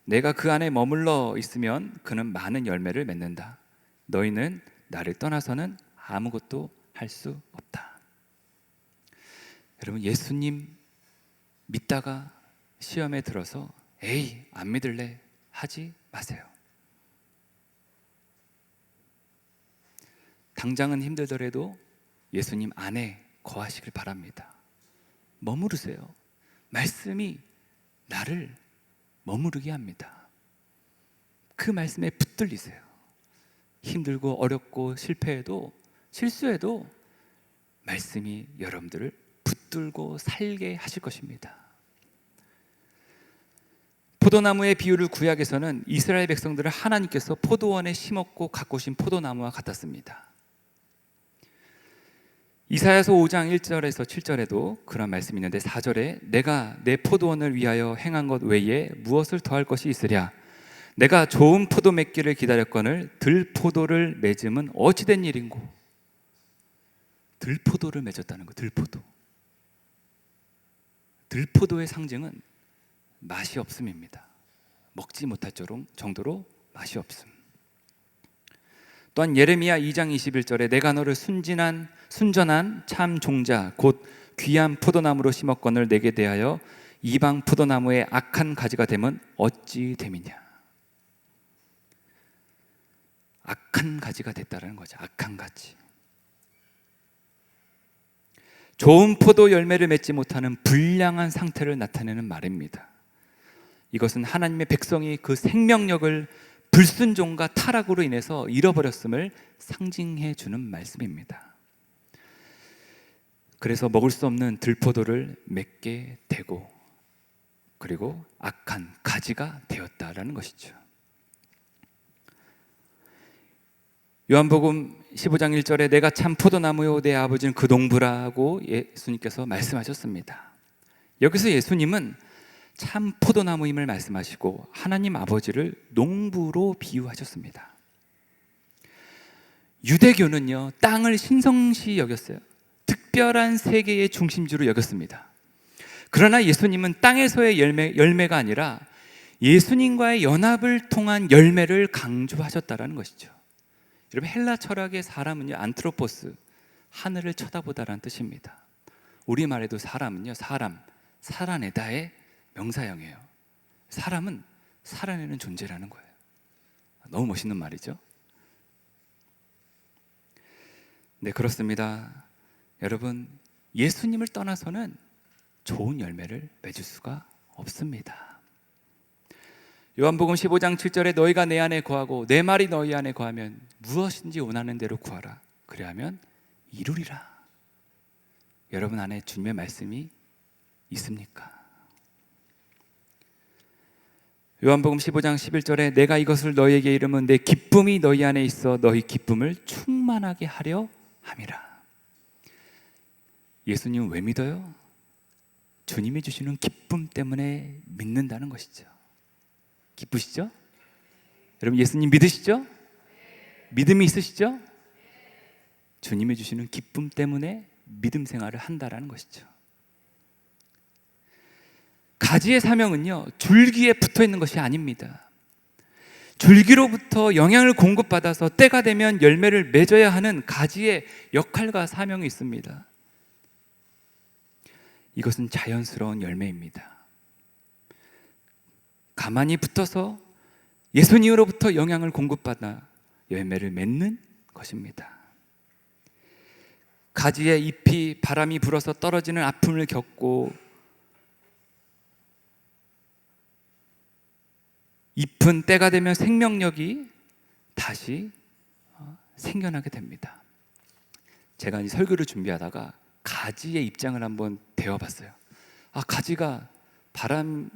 내가 그 안에 머물러 있으면 그는 많은 열매를 맺는다. 너희는 나를 떠나서는 아무것도 할 수 없다. 여러분, 예수님 믿다가 시험에 들어서 에이 안 믿을래 하지 마세요. 당장은 힘들더라도 예수님 안에 거하시길 바랍니다. 머무르세요. 말씀이 나를 머무르게 합니다. 그 말씀에 붙들리세요. 힘들고 어렵고 실패해도 실수해도 말씀이 여러분들을 붙들고 살게 하실 것입니다. 포도나무의 비유를 구약에서는 이스라엘 백성들을 하나님께서 포도원에 심었고 가꾸신 포도나무와 같았습니다. 이사야서 5장 1절에서 7절에도 그런 말씀이 있는데 4절에 내가 내 포도원을 위하여 행한 것 외에 무엇을 더할 것이 있으랴. 내가 좋은 포도 맺기를 기다렸거늘 들포도를 맺음은 어찌된 일인고. 들포도를 맺었다는 거. 들포도의 상징은 맛이 없음입니다. 먹지 못할 정도로 맛이 없음. 또한 예레미야 2장 21절에 내가 너를 순전한 참 종자 곧 귀한 포도나무로 심었거늘 내게 대하여 이방 포도나무의 악한 가지가 되면 어찌 됨이냐. 악한 가지가 됐다는 거죠. 악한 가지. 좋은 포도 열매를 맺지 못하는 불량한 상태를 나타내는 말입니다. 이것은 하나님의 백성이 그 생명력을 불순종과 타락으로 인해서 잃어버렸음을 상징해 주는 말씀입니다. 그래서 먹을 수 없는 들포도를 맺게 되고 그리고 악한 가지가 되었다라는 것이죠. 요한복음 15장 1절에 내가 참 포도나무요 내 아버지는 그 농부라고 예수님께서 말씀하셨습니다. 여기서 예수님은 참 포도나무임을 말씀하시고 하나님 아버지를 농부로 비유하셨습니다. 유대교는요, 땅을 신성시 여겼어요. 특별한 세계의 중심지로 여겼습니다. 그러나 예수님은 땅에서의 열매가 아니라 예수님과의 연합을 통한 열매를 강조하셨다는 것이죠. 여러분, 헬라 철학의 사람은요, 안트로포스, 하늘을 쳐다보다라는 뜻입니다. 우리말에도 사람은요, 살아내다의 명사형이에요. 사람은 살아내는 존재라는 거예요. 너무 멋있는 말이죠. 네, 그렇습니다. 여러분, 예수님을 떠나서는 좋은 열매를 맺을 수가 없습니다. 요한복음 15장 7절에 너희가 내 안에 거하고 내 말이 너희 안에 거하면 무엇인지 원하는 대로 구하라. 그리하면 이루리라. 여러분 안에 주님의 말씀이 있습니까? 요한복음 15장 11절에 내가 이것을 너희에게 이르면 내 기쁨이 너희 안에 있어 너희 기쁨을 충만하게 하려 함이라. 예수님은 왜 믿어요? 주님이 주시는 기쁨 때문에 믿는다는 것이죠. 기쁘시죠? 여러분, 예수님 믿으시죠? 믿음이 있으시죠? 주님이 주시는 기쁨 때문에 믿음 생활을 한다라는 것이죠. 가지의 사명은요, 줄기에 붙어 있는 것이 아닙니다. 줄기로부터 영양을 공급받아서 때가 되면 열매를 맺어야 하는 가지의 역할과 사명이 있습니다. 이것은 자연스러운 열매입니다. 가만히 붙어서 예수님으로부터 영향을 공급받아 열매를 맺는 것입니다. 가지의 잎이 바람이 불어서 떨어지는 아픔을 겪고 잎은 때가 되면 생명력이 다시 생겨나게 됩니다. 제가 이 설교를 준비하다가 가지의 입장을 한번 배워봤어요. 가지가 바람이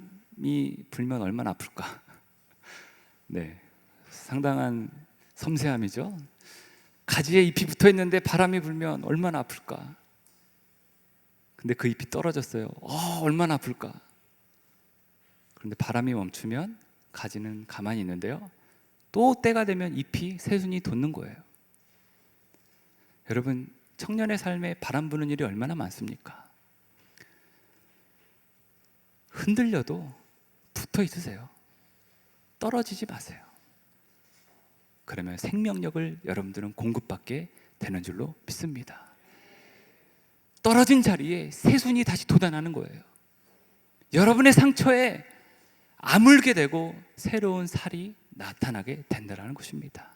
불면 얼마나 아플까? 네, 상당한 섬세함이죠. 가지에 잎이 붙어 있는데 바람이 불면 얼마나 아플까? 근데 그 잎이 떨어졌어요. 얼마나 아플까? 그런데 바람이 멈추면 가지는 가만히 있는데요, 또 때가 되면 잎이 새순이 돋는 거예요. 여러분, 청년의 삶에 바람 부는 일이 얼마나 많습니까? 흔들려도 붙어 있으세요. 떨어지지 마세요. 그러면 생명력을 여러분들은 공급받게 되는 줄로 믿습니다. 떨어진 자리에 새순이 다시 돋아나는 거예요. 여러분의 상처에 아물게 되고 새로운 살이 나타나게 된다는 것입니다.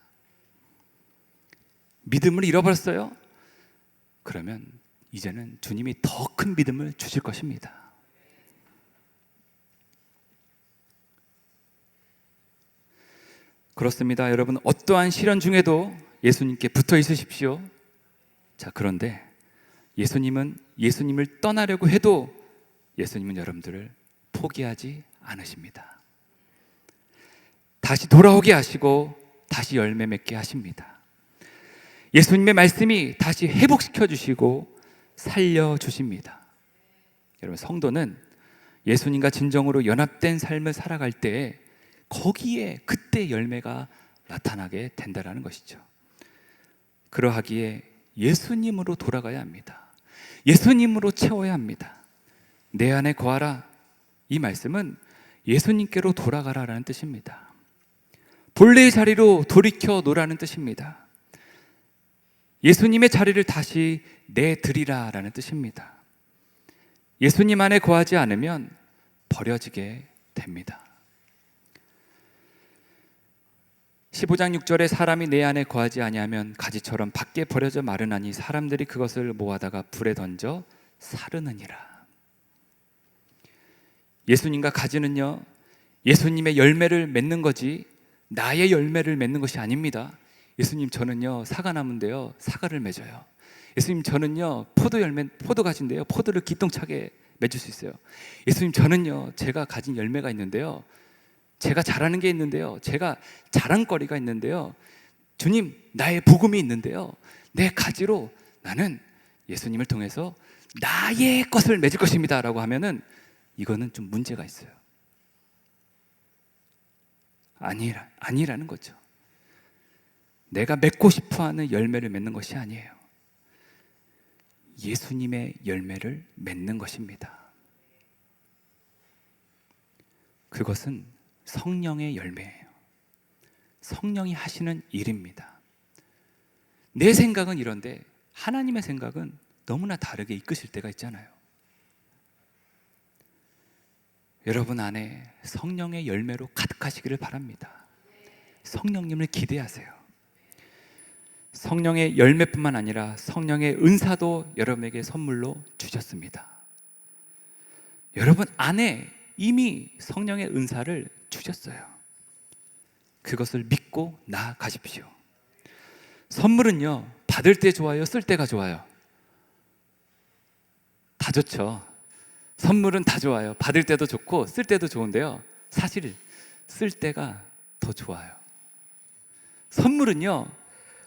믿음을 잃어버렸어요? 그러면 이제는 주님이 더 큰 믿음을 주실 것입니다. 그렇습니다. 여러분, 어떠한 시련 중에도 예수님께 붙어 있으십시오. 자, 그런데 예수님을 떠나려고 해도 예수님은 여러분들을 포기하지 않으십니다. 다시 돌아오게 하시고 다시 열매 맺게 하십니다. 예수님의 말씀이 다시 회복시켜 주시고 살려 주십니다. 여러분, 성도는 예수님과 진정으로 연합된 삶을 살아갈 때 거기에 그때 열매가 나타나게 된다는 것이죠. 그러하기에 예수님으로 돌아가야 합니다. 예수님으로 채워야 합니다. 내 안에 거하라, 이 말씀은 예수님께로 돌아가라라는 뜻입니다. 본래의 자리로 돌이켜 놓으라는 뜻입니다. 예수님의 자리를 다시 내드리라라는 뜻입니다. 예수님 안에 거하지 않으면 버려지게 됩니다. 15장 6절에 사람이 내 안에 거하지 아니하면 가지처럼 밖에 버려져 마르나니 사람들이 그것을 모아다가 불에 던져 사르느니라. 예수님과 가지는요, 예수님의 열매를 맺는 거지 나의 열매를 맺는 것이 아닙니다. 예수님, 저는요 사과나무인데요 사과를 맺어요. 예수님, 저는요 포도가지인데요 포도를 기똥차게 맺을 수 있어요. 예수님, 저는요 제가 가진 열매가 있는데요, 제가 잘하는 게 있는데요, 제가 자랑거리가 있는데요, 주님, 나의 복음이 있는데요, 내 가지로 나는 예수님을 통해서 나의 것을 맺을 것입니다 라고 하면은 이거는 좀 문제가 있어요. 아니라는 거죠. 내가 맺고 싶어하는 열매를 맺는 것이 아니에요. 예수님의 열매를 맺는 것입니다. 그것은 성령의 열매예요. 성령이 하시는 일입니다. 내 생각은 이런데 하나님의 생각은 너무나 다르게 이끄실 때가 있잖아요. 여러분 안에 성령의 열매로 가득하시기를 바랍니다. 성령님을 기대하세요. 성령의 열매뿐만 아니라 성령의 은사도 여러분에게 선물로 주셨습니다. 여러분 안에 이미 성령의 은사를 주셨어요. 그것을 믿고 나아가십시오. 선물은요, 받을 때 좋아요, 쓸 때가 좋아요? 다 좋죠. 선물은 다 좋아요. 받을 때도 좋고 쓸 때도 좋은데요, 사실 쓸 때가 더 좋아요. 선물은요,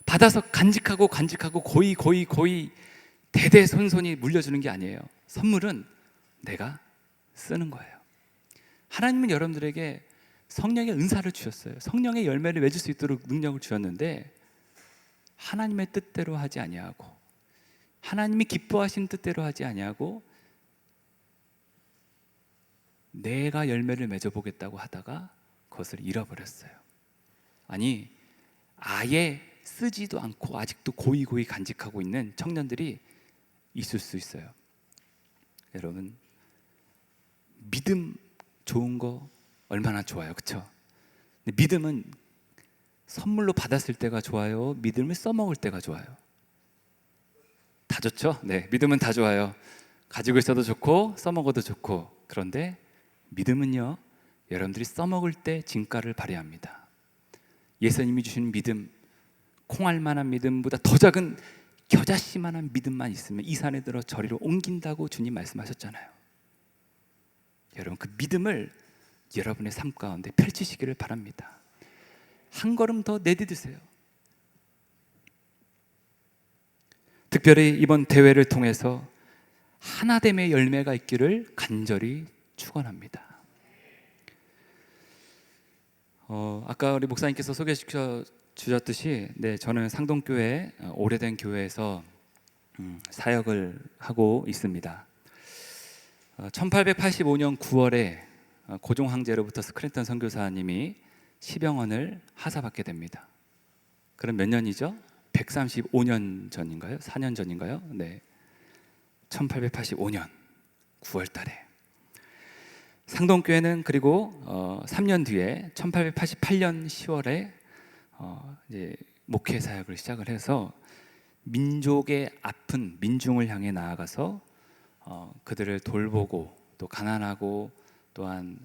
받아서 간직하고 고이 대대손손이 물려주는 게 아니에요. 선물은 내가 쓰는 거예요. 하나님은 여러분들에게 성령의 은사를 주셨어요. 성령의 열매를 맺을 수 있도록 능력을 주셨는데 하나님의 뜻대로 하지 아니하고, 하나님이 기뻐하신 뜻대로 하지 아니하고 내가 열매를 맺어보겠다고 하다가 그것을 잃어버렸어요. 아니, 아예 쓰지도 않고 아직도 고이 간직하고 있는 청년들이 있을 수 있어요. 여러분, 믿음 좋은 거 얼마나 좋아요, 그렇죠? 믿음은 선물로 받았을 때가 좋아요, 믿음을 써먹을 때가 좋아요? 다 좋죠? 네, 믿음은 다 좋아요. 가지고 있어도 좋고 써먹어도 좋고. 그런데 믿음은요, 여러분들이 써먹을 때 진가를 발휘합니다. 예수님이 주신 믿음, 콩알만한 믿음보다 더 작은 겨자씨만한 믿음만 있으면 이 산에 들어 저리로 옮긴다고 주님 말씀하셨잖아요. 여러분, 그 믿음을 여러분의 삶 가운데 펼치시기를 바랍니다. 한 걸음 더 내디드세요. 특별히 이번 대회를 통해서 하나됨의 열매가 있기를 간절히 축원합니다. 아까 우리 목사님께서 소개시켜 주셨듯이, 네, 저는 상동교회, 오래된 교회에서 사역을 하고 있습니다. 1885년 9월에 고종 황제로부터 스크랜턴 선교사님이 시병헌을 하사받게 됩니다. 그럼 몇 년이죠? 135년 전인가요? 4년 전인가요? 네, 1885년 9월 달에 상동교회는 그리고 3년 뒤에 1888년 10월에 이제 목회 사역을 시작을 해서 민족의 아픈 민중을 향해 나아가서 그들을 돌보고 또 가난하고 또한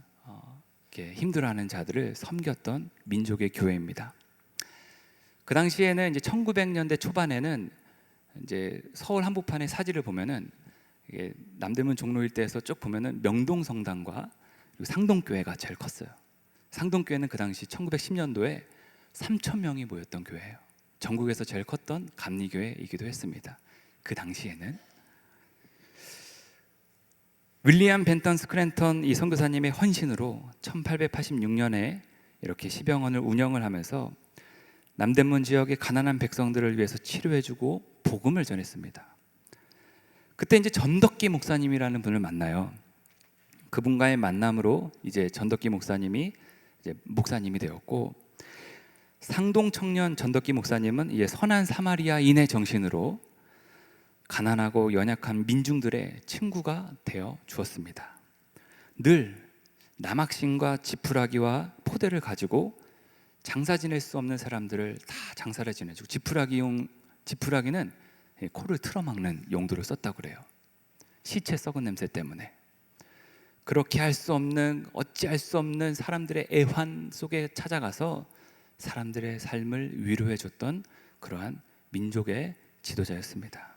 이렇게 힘들어하는 자들을 섬겼던 민족의 교회입니다. 그 당시에는 이제 1900년대 초반에는 이제 서울 한복판의 사지를 보면은 이게 남대문 종로 일대에서 쭉 보면은 명동성당과 그리고 상동교회가 제일 컸어요. 상동교회는 그 당시 1910년도에 3,000명이 모였던 교회예요. 전국에서 제일 컸던 감리교회이기도 했습니다. 그 당시에는 윌리엄 벤턴 스크랜턴 이 선교사님의 헌신으로 1886년에 이렇게 시병헌을 운영을 하면서 남대문 지역의 가난한 백성들을 위해서 치료해주고 복음을 전했습니다. 그때 이제 전덕기 목사님이라는 분을 만나요. 그분과의 만남으로 이제 전덕기 목사님이 이제 목사님이 되었고, 상동 청년 전덕기 목사님은 이제 선한 사마리아인의 정신으로 가난하고 연약한 민중들의 친구가 되어 주었습니다. 늘 남학신과 지푸라기와 포대를 가지고 장사 지낼 수 없는 사람들을 다 장사를 지내주고, 지푸라기는 코를 틀어막는 용도로 썼다고 그래요. 시체 썩은 냄새 때문에. 그렇게 할 수 없는, 어찌할 수 없는 사람들의 애환 속에 찾아가서 사람들의 삶을 위로해 줬던 그러한 민족의 지도자였습니다.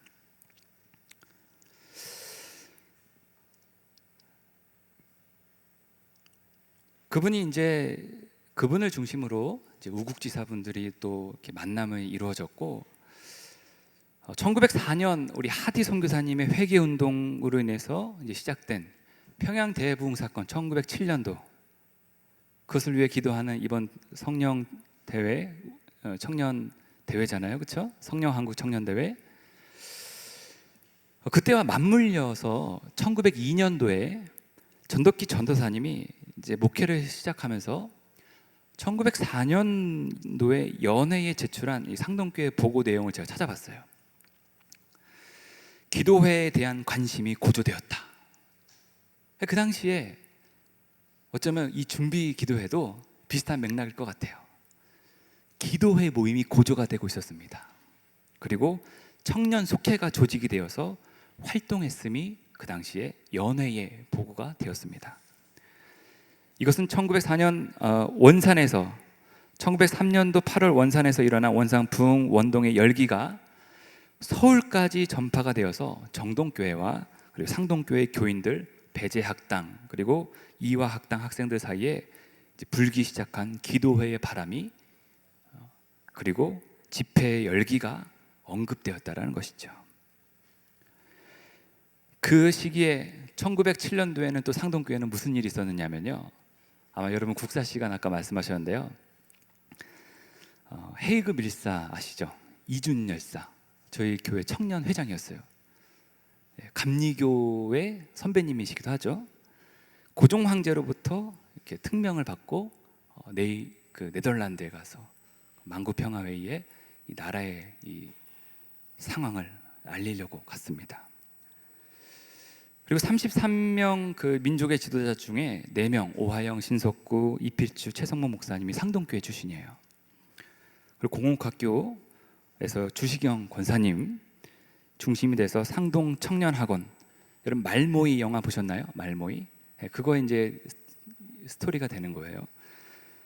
그분이 이제 그분을 중심으로 이제 우국지사분들이 또 이렇게 만남이 이루어졌고 1904년 우리 하디 선교사님의 회개 운동으로 인해서 이제 시작된 평양 대부흥 사건 1907년도 그것을 위해 기도하는 이번 성령 대회 청년 대회잖아요, 그렇죠? 성령 한국 청년 대회. 그때와 맞물려서 1902년도에 전덕기 전도사님이 이제 목회를 시작하면서 1904년도에 연회에 제출한 이 상동교회 보고 내용을 제가 찾아봤어요. 기도회에 대한 관심이 고조되었다. 그 당시에 어쩌면 이 준비 기도회도 비슷한 맥락일 것 같아요. 기도회 모임이 고조가 되고 있었습니다. 그리고 청년 속회가 조직이 되어서 활동했음이 그 당시에 연회에 보고가 되었습니다. 이것은 1904년 원산에서 1903년도 8월 원산에서 일어난 원산 부흥 원동의 열기가 서울까지 전파가 되어서 정동교회와 그리고 상동교회 교인들, 배제학당 그리고 이화학당 학생들 사이에 이제 불기 시작한 기도회의 바람이 그리고 집회의 열기가 언급되었다라는 것이죠. 그 시기에 1907년도에는 또 상동교회는 무슨 일이 있었느냐면요, 아마 여러분 국사 시간 아까 말씀하셨는데요, 헤이그 밀사 아시죠? 이준 열사, 저희 교회 청년 회장이었어요. 감리교회 선배님이시기도 하죠. 고종 황제로부터 이렇게 특명을 받고 네덜란드에 가서 만구평화회의에 이 나라의 이 상황을 알리려고 갔습니다. 그리고 33명 그 민족의 지도자 중에 4명, 오하영, 신석구, 이필주, 최성모 목사님이 상동교회 출신이에요. 그리고 공옥학교에서 주시경 권사님 중심이 돼서 상동 청년학원, 여러분 말모이 영화 보셨나요? 말모이? 그거 이제 스토리가 되는 거예요.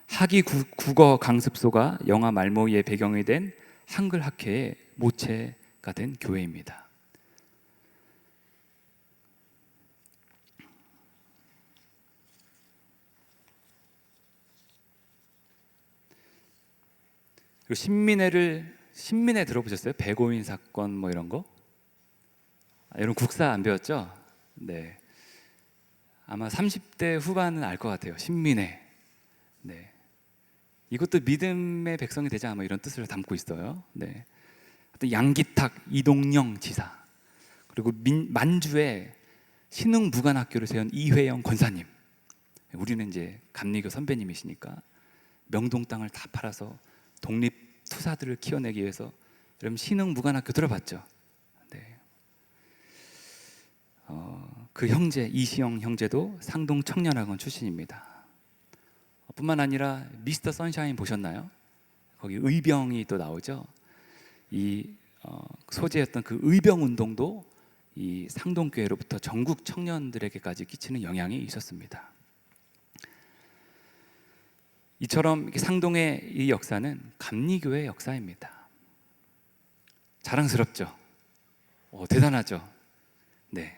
학위 국어 강습소가 영화 말모이의 배경이 된 한글 학회의 모체가 된 교회입니다. 그리고 신민회 들어보셨어요? 백오인 사건 뭐 이런 거? 여러분 국사 안 배웠죠? 네. 아마 30대 후반은 알 것 같아요. 신민회. 네. 이것도 믿음의 백성이 되자 아마 이런 뜻을 담고 있어요. 네. 양기탁, 이동영 지사, 그리고 만주에 신흥무관학교를 세운 이회영 권사님. 우리는 이제 감리교 선배님이시니까 명동 땅을 다 팔아서 독립 투사들을 키워내기 위해서, 여러분 신흥무관학교 들어봤죠? 네. 그 형제 이시영 형제도 상동 청년학원 출신입니다. 뿐만 아니라 미스터 선샤인 보셨나요? 거기 의병이 또 나오죠. 이 소재였던 그 의병 운동도 이 상동교회로부터 전국 청년들에게까지 끼치는 영향이 있었습니다. 이처럼 상동의 이 역사는 감리교회의 역사입니다. 자랑스럽죠? 대단하죠? 네.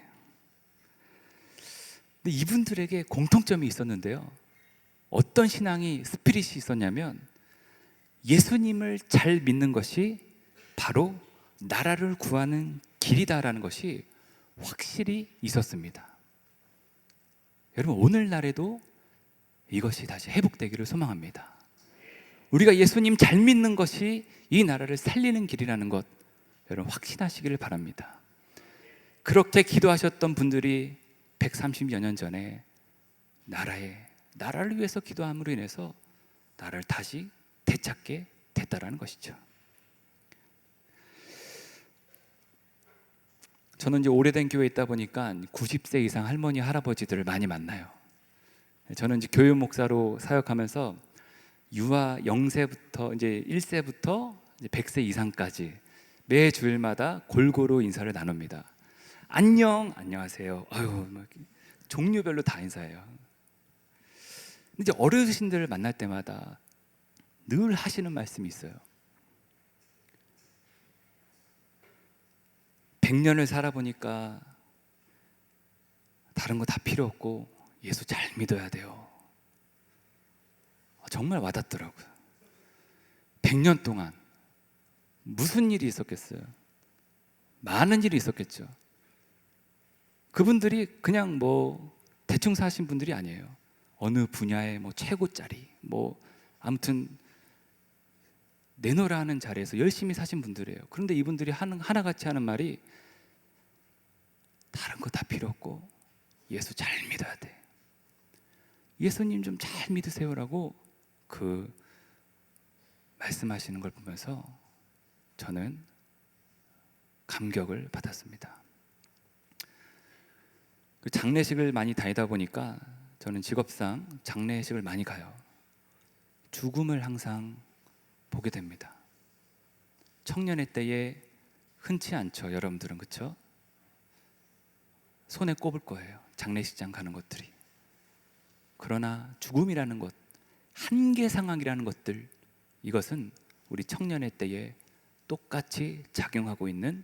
근데 이분들에게 공통점이 있었는데요, 어떤 신앙이 스피릿이 있었냐면 예수님을 잘 믿는 것이 바로 나라를 구하는 길이다라는 것이 확실히 있었습니다. 여러분 오늘날에도 이것이 다시 회복되기를 소망합니다. 우리가 예수님 잘 믿는 것이 이 나라를 살리는 길이라는 것, 여러분 확신하시기를 바랍니다. 그렇게 기도하셨던 분들이 130여 년 전에 나라를 위해서 기도함으로 인해서 나라를 다시 되찾게 됐다라는 것이죠. 저는 이제 오래된 교회에 있다 보니까 90세 이상 할머니 할아버지들을 많이 만나요. 저는 이제 교육 목사로 사역하면서 유아 0세부터 이제 1세부터 이제 100세 이상까지 매 주일마다 골고루 인사를 나눕니다. 안녕하세요. 종류별로 다 인사해요. 근데 이제 어르신들을 만날 때마다 늘 하시는 말씀이 있어요. 100년을 살아보니까 다른 거 다 필요 없고 예수 잘 믿어야 돼요. 정말 와닿더라고요. 100년 동안 무슨 일이 있었겠어요? 많은 일이 있었겠죠. 그분들이 그냥 대충 사신 분들이 아니에요. 어느 분야의 최고짜리, 아무튼 내놓으라 하는 자리에서 열심히 사신 분들이에요. 그런데 이분들이 하나같이 하는 말이 다른 거 다 필요 없고 예수 잘 믿어야 돼. 예수님 좀 잘 믿으세요라고 말씀하시는 걸 보면서 저는 감격을 받았습니다. 장례식을 많이 다니다 보니까 저는 직업상 장례식을 많이 가요. 죽음을 항상 보게 됩니다. 청년의 때에 흔치 않죠. 여러분들은 그렇죠? 손에 꼽을 거예요. 장례식장 가는 것들이. 그러나 죽음이라는 것, 한계 상황이라는 것들, 이것은 우리 청년의 때에 똑같이 작용하고 있는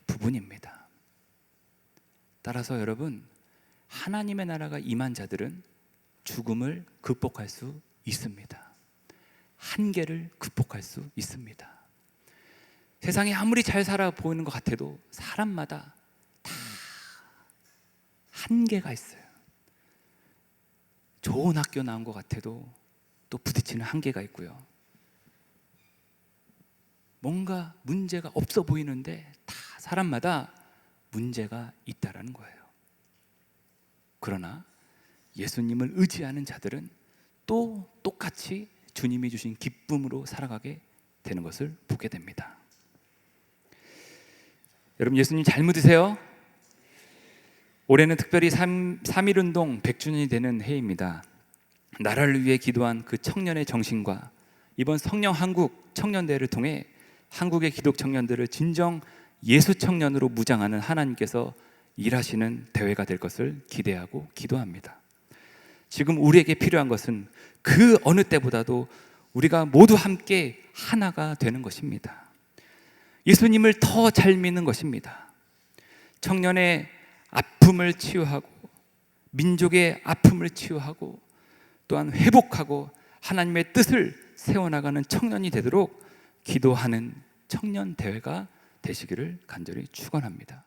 부분입니다. 따라서 여러분, 하나님의 나라가 임한 자들은 죽음을 극복할 수 있습니다. 한계를 극복할 수 있습니다. 세상이 아무리 잘 살아 보이는 것 같아도 사람마다 다 한계가 있어요. 좋은 학교 나온 것 같아도 또 부딪히는 한계가 있고요. 뭔가 문제가 없어 보이는데 다 사람마다 문제가 있다라는 거예요. 그러나 예수님을 의지하는 자들은 또 똑같이 주님이 주신 기쁨으로 살아가게 되는 것을 보게 됩니다. 여러분, 예수님 잘 믿으세요? 올해는 특별히 3.1운동 100주년이 되는 해입니다. 나라를 위해 기도한 그 청년의 정신과 이번 성령 한국 청년대회를 통해 한국의 기독 청년들을 진정 예수 청년으로 무장하는 하나님께서 일하시는 대회가 될 것을 기대하고 기도합니다. 지금 우리에게 필요한 것은 그 어느 때보다도 우리가 모두 함께 하나가 되는 것입니다. 예수님을 더 잘 믿는 것입니다. 청년의 아픔을 치유하고 민족의 아픔을 치유하고 또한 회복하고 하나님의 뜻을 세워나가는 청년이 되도록 기도하는 청년 대회가 되시기를 간절히 축원합니다.